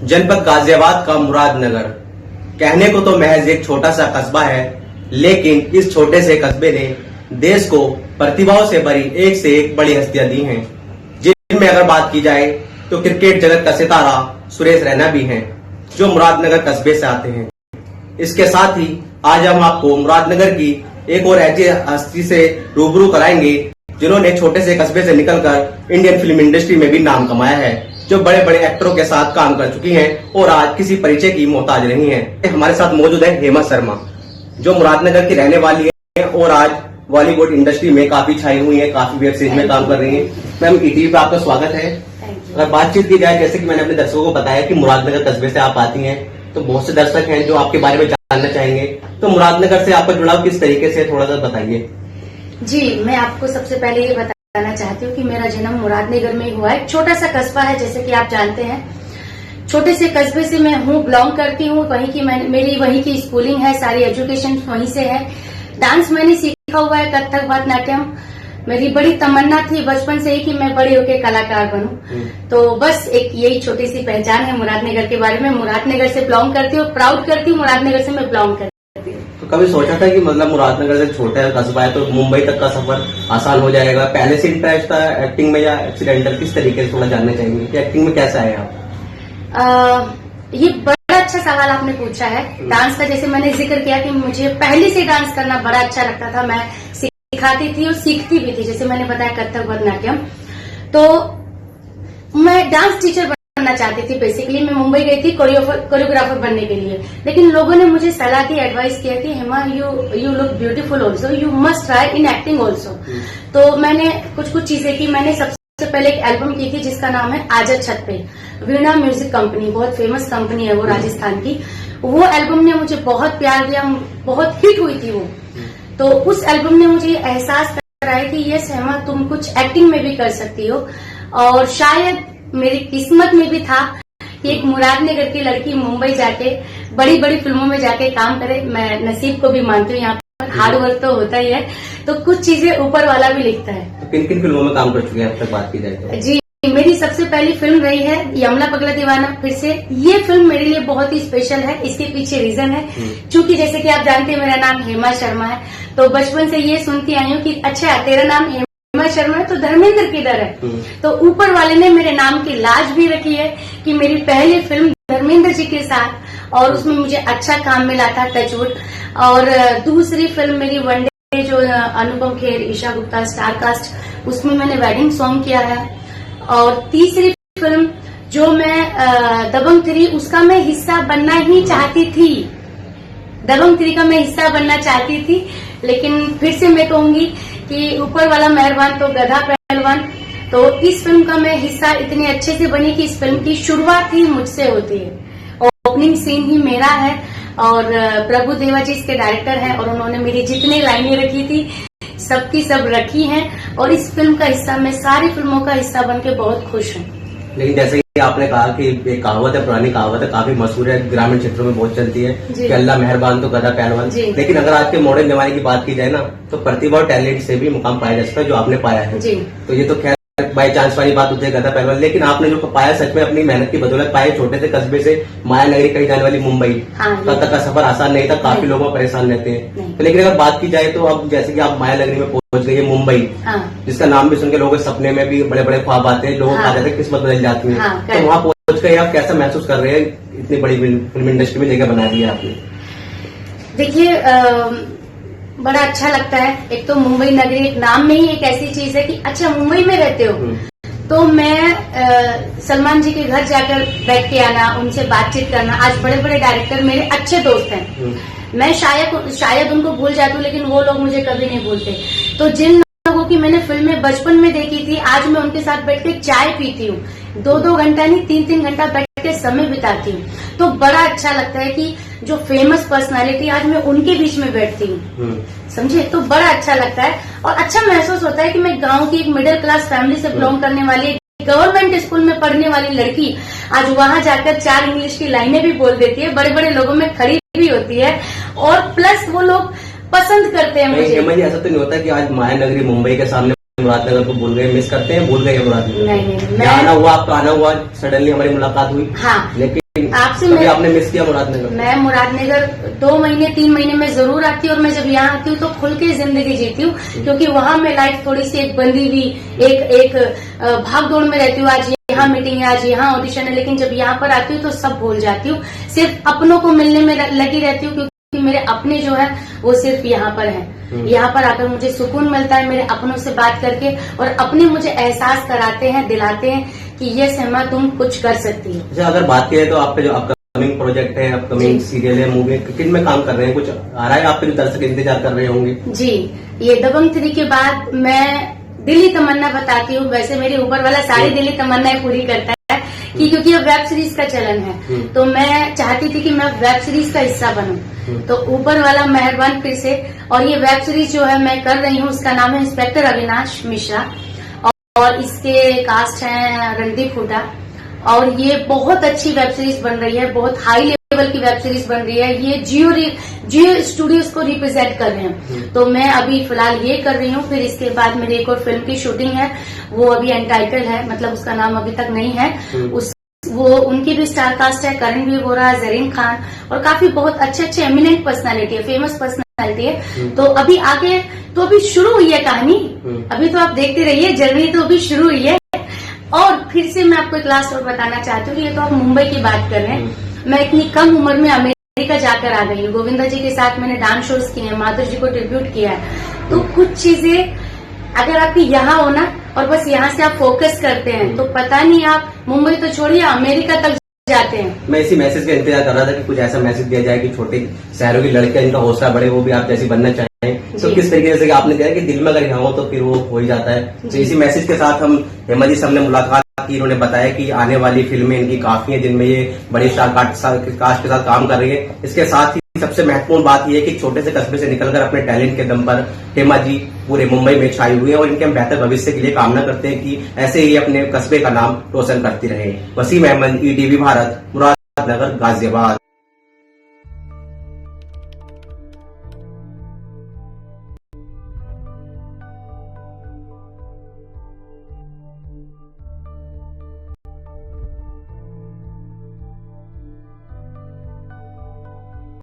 जनपद गाजियाबाद का मुरादनगर कहने को तो महज एक छोटा सा कस्बा है, लेकिन इस छोटे से कस्बे ने देश को प्रतिभाओं से भरी एक से एक बड़ी हस्तियां दी हैं, जिनमें अगर बात की जाए तो क्रिकेट जगत का सितारा सुरेश रैना भी हैं, जो मुरादनगर कस्बे से आते हैं। इसके साथ ही आज हम आपको मुरादनगर की एक और ऐसी हस्ती से रूबरू कराएंगे जिन्होंने छोटे से कस्बे से निकलकर इंडियन फिल्म इंडस्ट्री में भी नाम कमाया है, जो बड़े बड़े एक्टरों के साथ काम कर चुकी हैं और आज किसी परिचय की मोहताज नहीं है। हमारे साथ मौजूद है हेमा शर्मा, जो मुरादनगर की रहने वाली है और आज बॉलीवुड इंडस्ट्री में काफी छाई हुई है, काफी वेब सीरीज में काम कर रही है। मैम, ईटीवी पे आपका स्वागत है। अगर बातचीत की जाए, जैसे कि मैंने अपने दर्शकों को बताया कि मुरादनगर कस्बे से आप आती हैं, तो बहुत से दर्शक हैं जो आपके बारे में जानना चाहेंगे, तो मुरादनगर से आपका जुड़ाव किस तरीके से, थोड़ा सा बताइए। जी, मैं आपको सबसे पहले ये बताना चाहती हूँ कि मेरा जन्म मुरादनगर में ही हुआ है। छोटा सा कस्बा है, जैसे कि आप जानते हैं। छोटे से कस्बे से मैं बिलोंग करती हूँ। वहीं की मेरी वहीं की स्कूलिंग है, सारी एजुकेशन वहीं से है। डांस मैंने सीखा हुआ है, कथक, भरतनाट्यम। मेरी बड़ी तमन्ना थी बचपन से ही कि मैं बड़ी होकर कलाकार बनूं। तो बस एक यही छोटी सी पहचान है मुरादनगर के बारे में। मुरादनगर से बिलोंग करती हूँ, प्राउड करती हूँ मुरादनगर से मैं बिलोंग करती हूँ। तो कभी सोचा था कि मतलब मुरादनगर से छोटा कस्बा है तो मुंबई तक का सफर आसान हो जाएगा? पहले से इंटरेस्ट था एक्टिंग में या एक्सीडेंटल, किस तरीके से थोड़ा जानना चाहेंगे कि एक्टिंग में कैसा है आप? ये बड़ा अच्छा सवाल आपने पूछा है। डांस का जैसे मैंने जिक्र किया कि मुझे पहले से डांस करना बड़ा अच्छा लगता था। मैं सिखाती थी और सीखती भी थी, जैसे मैंने बताया कथक, भरतनाट्यम। तो मैं डांस टीचर बनना चाहती थी। बेसिकली मैं मुंबई गई थी कोरियोग्राफर बनने के लिए, लेकिन लोगों ने मुझे सलाह दी, एडवाइस किया कि Hema, you look beautiful also, you must try in acting also. तो मैंने कुछ चीजें की। मैंने सबसे पहले एक एल्बम की थी जिसका नाम है आजा छत पे। वीणा म्यूजिक कंपनी, बहुत फेमस कंपनी है वो, राजस्थान की। वो एल्बम ने मुझे बहुत प्यार दिया, बहुत हिट हुई थी वो। तो उस एल्बम ने मुझे एहसास कराया कि यस हेमा, तुम कुछ एक्टिंग में भी कर सकती हो। और शायद मेरी किस्मत में भी था कि एक मुरादनगर की लड़की मुंबई जाके बड़ी बड़ी फिल्मों में जाके काम करे। मैं नसीब को भी मानती हूँ, यहाँ पर हार्ड वर्क तो होता ही है, तो कुछ चीजें ऊपर वाला भी लिखता है। तो किन किन फिल्मों में काम कर चुके हैं अब तक बात की जाए तो? जी, मेरी सबसे पहली फिल्म रही है यमला पगला दीवाना। फिर से ये फिल्म मेरे लिए बहुत ही स्पेशल है। इसके पीछे रीजन है, क्योंकि जैसे कि आप जानते हैं मेरा नाम हेमा शर्मा है। तो बचपन से ये सुनती आई हूँ कि अच्छा तेरा नाम हेमा शर्मा है तो धर्मेंद्र किधर है। तो ऊपर वाले ने मेरे नाम की लाज भी रखी है कि मेरी पहली फिल्म धर्मेंद्र जी के साथ, और उसमें मुझे अच्छा काम मिला था, टचवुड। और दूसरी फिल्म मेरी वनडे, जो अनुपम खेर, ईशा गुप्ता स्टार कास्ट, उसमें मैंने वेडिंग सॉन्ग किया है। और तीसरी फिल्म जो मैं दबंग 3, उसका मैं हिस्सा बनना ही चाहती थी। दबंग 3 का मैं हिस्सा बनना चाहती थी, लेकिन फिर से मैं कहूंगी कि ऊपर वाला मेहरबान तो गधा पहलवान। तो इस फिल्म का मैं हिस्सा इतने अच्छे से बनी कि इस फिल्म की शुरुआत ही मुझसे होती है। ओपनिंग सीन ही मेरा है और प्रभु देवा जी इसके डायरेक्टर हैं, और उन्होंने मेरी जितनी लाइनें रखी थी सबकी सब रखी हैं। और इस फिल्म का हिस्सा, मैं सारी फिल्मों का हिस्सा बन के बहुत खुश हूँ। लेकिन जैसे कि आपने कहा कि एक कहावत है, पुरानी कहावत है, काफी मशहूर है, ग्रामीण क्षेत्रों में बहुत चलती है कि अल्लाह मेहरबान तो गधा पहलवान। लेकिन अगर आज के मॉडर्न जमाने की बात की जाए ना, तो प्रतिभा और टैलेंट से भी मुकाम पाया जा सकता है, जो आपने पाया है। तो ये तो खैर बाई चांस वाली बात होती है, गधा पहलवान। लेकिन आपने जो पाया सच में अपनी मेहनत की बदौलत पाया। छोटे से कस्बे से माया नगरी कहीं जाने वाली मुंबई तक का सफर आसान नहीं था, काफी लोगों परेशान रहते हैं। तो लेकिन अगर बात की जाए तो अब जैसे कि आप माया नगरी में पहुंच गई है, मुंबई, जिसका नाम भी सुन के लोगों के सपने में भी बड़े बड़े ख्वाब आते हैं, लोगों को आ जाते हैं, किस्मत बदल जाती है। तो वहाँ पहुंच गए आप कैसा महसूस कर रहे हैं? इतनी बड़ी फिल्म इंडस्ट्री में जगह बना दी है आपने। देखिए, बड़ा अच्छा लगता है। एक तो मुंबई नगरी, एक नाम में ही एक ऐसी चीज है कि अच्छा मुंबई में रहते हो। तो मैं सलमान जी के घर जाकर बैठ के आना, उनसे बातचीत करना। आज बड़े बड़े डायरेक्टर मेरे अच्छे दोस्त हैं। मैं शायद उनको भूल जाती हूँ, लेकिन वो लोग मुझे कभी नहीं भूलते। तो जिन लोगों की मैंने फिल्में बचपन में देखी थी, आज मैं उनके साथ बैठ के चाय पीती हूँ। 2-2 घंटा नहीं, 3-3 घंटा बैठ के समय बिताती हूँ। तो बड़ा अच्छा लगता है कि जो फेमस पर्सनालिटी, आज मैं उनके बीच में बैठती हूँ, समझे। तो बड़ा अच्छा लगता है और अच्छा महसूस होता है कि मैं गांव की एक मिडिल क्लास फैमिली से बिलोंग करने वाली, गवर्नमेंट स्कूल में पढ़ने वाली लड़की आज वहां जाकर 4 इंग्लिश की लाइनें भी बोल देती है, बड़े बड़े लोगों में खड़ी भी होती है, और प्लस वो लोग पसंद करते हैं मुझे। ऐसा तो नहीं होता कि आज माया नगरी मुंबई के सामने मुरादनगर को भूल गए, मिस करते हैं, भूल गए मुरादनगर? नहीं, आना हुआ, आपका आना हुआ, सडनली हमारी मुलाकात हुई। हाँ। लेकिन आपसे कभी आपने मिस किया मुरादनगर? मैं मुरादनगर 2 महीने 3 महीने में जरूर आती हूँ, और मैं जब यहाँ आती हूँ तो खुल के जिंदगी जीती हूँ, क्योंकि वहाँ मैं लाइफ थोड़ी सी एक बंदी हुई एक भाग दौड़ में रहती हूँ। आज यहाँ मीटिंग है, आज यहाँ ऑडिशन है, लेकिन जब यहाँ पर आती हूँ तो सब भूल जाती हूँ, सिर्फ अपनों को मिलने में लगी रहती हूँ, क्योंकि मेरे अपने जो है वो सिर्फ यहाँ पर हैं। यहाँ पर आकर मुझे सुकून मिलता है मेरे अपनों से बात करके, और अपने मुझे एहसास कराते हैं, दिलाते हैं कि ये हेमा तुम कुछ कर सकती हो। अच्छा, अगर बात करें तो आपके जो अपकमिंग प्रोजेक्ट है, अपकमिंग सीरियल है, मूवी, किन में काम कर रहे हैं? कुछ आ रहा है आपके जो दर्शक इंतजार कर रहे होंगे? जी, ये दबंग 3 के बाद मैं दिल्ली तमन्ना बताती हूँ। वैसे मेरे ऊपर वाला सारी दिल्ली तमन्नाएं पूरी करता है कि क्योंकि अब वेब सीरीज का चलन है, तो मैं चाहती थी कि मैं वेब सीरीज का हिस्सा बनूं, तो ऊपर वाला मेहरबान फिर से। और ये वेब सीरीज जो है मैं कर रही हूँ, उसका नाम है इंस्पेक्टर अविनाश मिश्रा, और इसके कास्ट हैं रणदीप हुड्डा, और ये बहुत अच्छी वेब सीरीज बन रही है, बहुत हाई लेवल की वेब सीरीज बन रही है। ये जियो स्टूडियोज को रिप्रेजेंट कर रहे हैं, तो मैं अभी फिलहाल ये कर रही हूँ। फिर इसके बाद मेरी एक और फिल्म की शूटिंग है, वो अभी अनटाइटल है, मतलब उसका नाम अभी तक नहीं है। वो उनकी भी स्टार कास्ट है, करणवीर बोरा, जरीन खान, और काफी बहुत अच्छे एमिनेंट पर्सनालिटी है, फेमस पर्सनालिटी है। तो अभी आगे तो अभी शुरू हुई है कहानी, अभी तो आप देखते रहिए, जर्नी तो अभी शुरू हुई है। और फिर से मैं आपको एक लास्ट और बताना चाहती हूँ, ये तो आप मुंबई की बात कर रहे हैं, मैं इतनी कम उम्र में अमेरिका जाकर आ गई हूँ। गोविंदा जी के साथ मैंने डांस शोज किए हैं, माधुरी जी को ट्रिब्यूट किया है। तो कुछ चीजें अगर आपकी यहाँ हो ना, और बस यहाँ से आप फोकस करते हैं, तो पता नहीं आप मुंबई तो छोड़िए अमेरिका तक जाते हैं। मैं इसी मैसेज का इंतजार कर रहा था कि कुछ ऐसा मैसेज दिया जाए कि छोटे शहरों की लड़कियां, इनका हौसला बढ़े, वो भी आप जैसी बनना चाहें। तो किस तरीके से आपने कहा कि दिल में अगर यहाँ हो तो फिर वो हो ही जाता है। तो इसी मैसेज के साथ हम हेमा जी से हमने मुलाकात की, इन्होंने बताया कि आने वाली फिल्में इनकी काफी हैं, जिनमें ये बड़ी स्टार कास्ट के साथ काम कर रही है। इसके साथ ही सबसे महत्वपूर्ण बात यह है कि छोटे से कस्बे से निकलकर अपने टैलेंट के दम पर हेमा जी पूरे मुंबई में छाई हुई है, और इनके हम बेहतर भविष्य के लिए कामना करते हैं कि ऐसे ही अपने कस्बे का नाम रोशन करती रहे। वसीम अहमद, ETV भारत, मुरादनगर, गाजियाबाद।